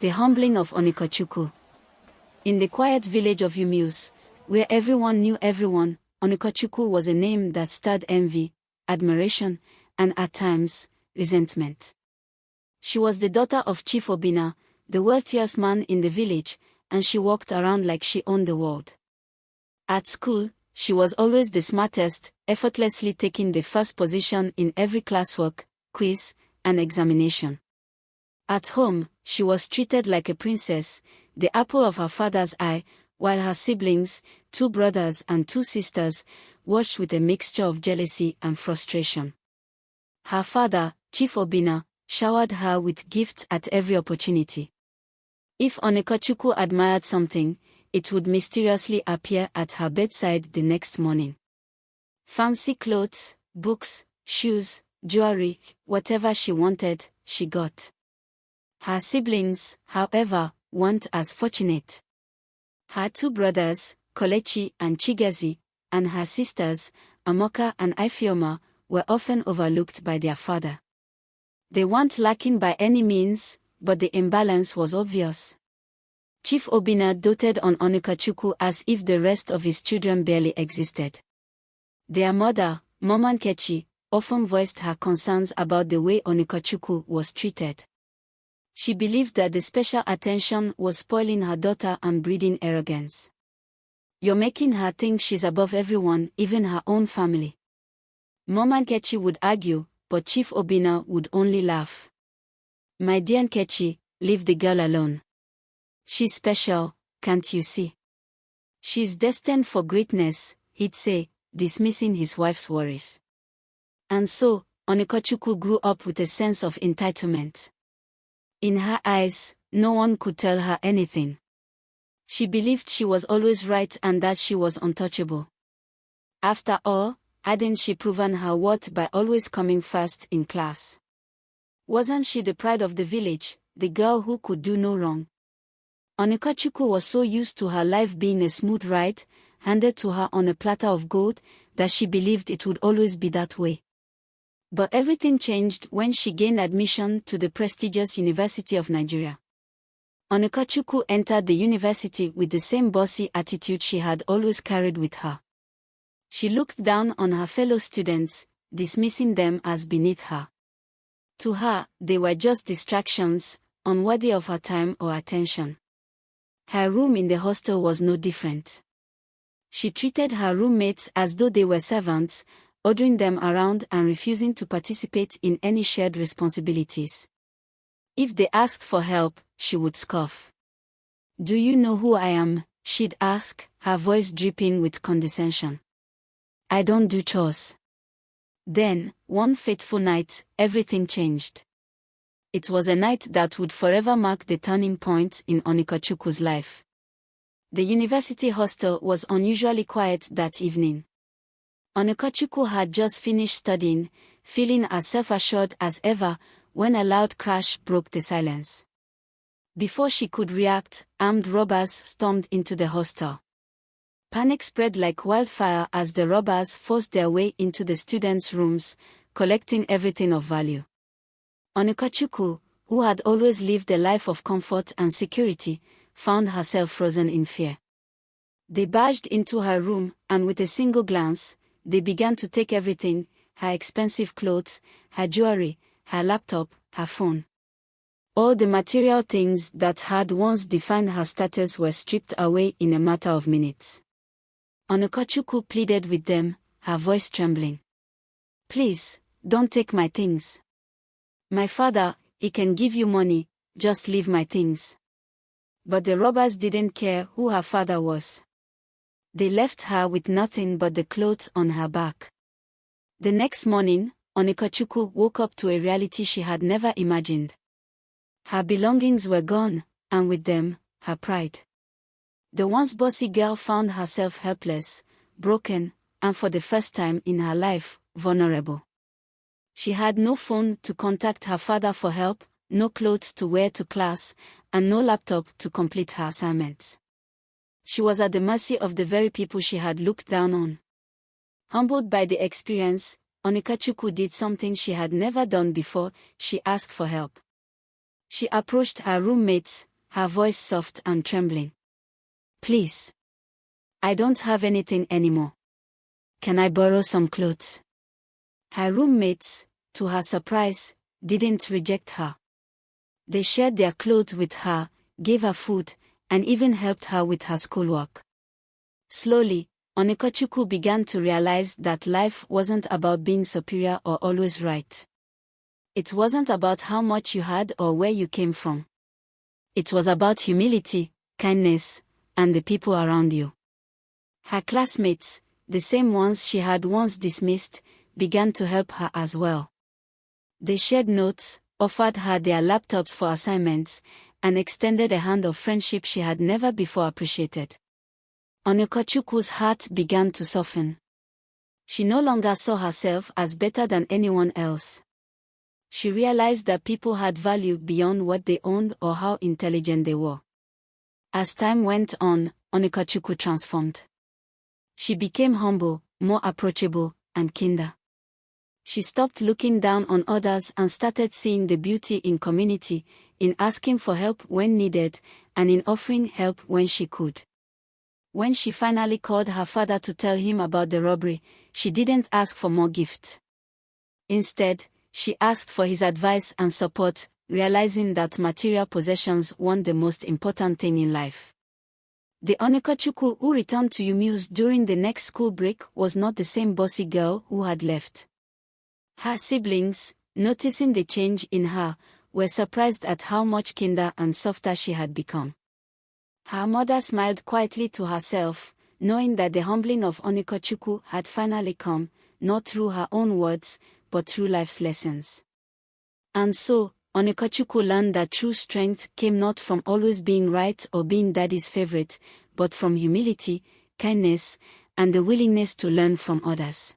The Humbling of Onikochukwu. In the quiet village of Umuus, where everyone knew everyone, Onikochukwu was a name that stirred envy, admiration, and at times, resentment. She was the daughter of Chief Obinna, the wealthiest man in the village, and she walked around like she owned the world. At school, she was always the smartest, effortlessly taking the first position in every classwork, quiz, and examination. At home, she was treated like a princess, the apple of her father's eye, while her siblings, 2 brothers and 2 sisters, watched with a mixture of jealousy and frustration. Her father, Chief Obinna, showered her with gifts at every opportunity. If Onikochukwu admired something, it would mysteriously appear at her bedside the next morning. Fancy clothes, books, shoes, jewelry, whatever she wanted, she got. Her siblings, however, weren't as fortunate. Her 2 brothers, Kolechi and Chigezi, and her sisters, Amoka and Ifeoma, were often overlooked by their father. They weren't lacking by any means, but the imbalance was obvious. Chief Obinna doted on Onikochukwu as if the rest of his children barely existed. Their mother, Mama Nkechi, often voiced her concerns about the way Onikochukwu was treated. She believed that the special attention was spoiling her daughter and breeding arrogance. "You're making her think she's above everyone, even her own family." Mama Nkechi would argue, but Chief Obinna would only laugh. "My dear Nkechi, leave the girl alone. She's special, can't you see? She's destined for greatness," he'd say, dismissing his wife's worries. And so, Onikochukwu grew up with a sense of entitlement. In her eyes, no one could tell her anything. She believed she was always right and that she was untouchable. After all, hadn't she proven her worth by always coming first in class? Wasn't she the pride of the village, the girl who could do no wrong? Onikochukwu was so used to her life being a smooth ride, handed to her on a platter of gold, that she believed it would always be that way. But everything changed when she gained admission to the prestigious University of Nigeria. Onikochukwu entered the university with the same bossy attitude she had always carried with her. She looked down on her fellow students, dismissing them as beneath her. To her, they were just distractions, unworthy of her time or attention. Her room in the hostel was no different. She treated her roommates as though they were servants, ordering them around and refusing to participate in any shared responsibilities. If they asked for help, she would scoff. "Do you know who I am?" she'd ask, her voice dripping with condescension. "I don't do chores." Then, one fateful night, everything changed. It was a night that would forever mark the turning point in Onikochukwu's life. The university hostel was unusually quiet that evening. Onikochukwu had just finished studying, feeling as self-assured as ever, when a loud crash broke the silence. Before she could react, armed robbers stormed into the hostel. Panic spread like wildfire as the robbers forced their way into the students' rooms, collecting everything of value. Onikochukwu, who had always lived a life of comfort and security, found herself frozen in fear. They barged into her room, and with a single glance, they began to take everything: her expensive clothes, her jewelry, her laptop, her phone. All the material things that had once defined her status were stripped away in a matter of minutes. Onikochukwu pleaded with them, her voice trembling. "Please, don't take my things. My father, he can give you money, just leave my things." But the robbers didn't care who her father was. They left her with nothing but the clothes on her back. The next morning, Onikochukwu woke up to a reality she had never imagined. Her belongings were gone, and with them, her pride. The once bossy girl found herself helpless, broken, and for the first time in her life, vulnerable. She had no phone to contact her father for help, no clothes to wear to class, and no laptop to complete her assignments. She was at the mercy of the very people she had looked down on. Humbled by the experience, Onikochukwu did something she had never done before: she asked for help. She approached her roommates, her voice soft and trembling. "Please. I don't have anything anymore. Can I borrow some clothes?" Her roommates, to her surprise, didn't reject her. They shared their clothes with her, gave her food, and even helped her with her schoolwork. Slowly, Onikochukwu began to realize that life wasn't about being superior or always right. It wasn't about how much you had or where you came from. It was about humility, kindness, and the people around you. Her classmates, the same ones she had once dismissed, began to help her as well. They shared notes, offered her their laptops for assignments, and extended a hand of friendship she had never before appreciated. Onikochukwu's heart began to soften. She no longer saw herself as better than anyone else. She realized that people had value beyond what they owned or how intelligent they were. As time went on, Onikochukwu transformed. She became humble, more approachable, and kinder. She stopped looking down on others and started seeing the beauty in community, in asking for help when needed, and in offering help when she could. When she finally called her father to tell him about the robbery, she didn't ask for more gifts. Instead, she asked for his advice and support, realizing that material possessions weren't the most important thing in life. The Onikochukwu who returned to UMUS during the next school break was not the same bossy girl who had left. Her siblings, noticing the change in her, were surprised at how much kinder and softer she had become. Her mother smiled quietly to herself, knowing that the humbling of Onikochukwu had finally come, not through her own words, but through life's lessons. And so, Onikochukwu learned that true strength came not from always being right or being daddy's favorite, but from humility, kindness, and the willingness to learn from others.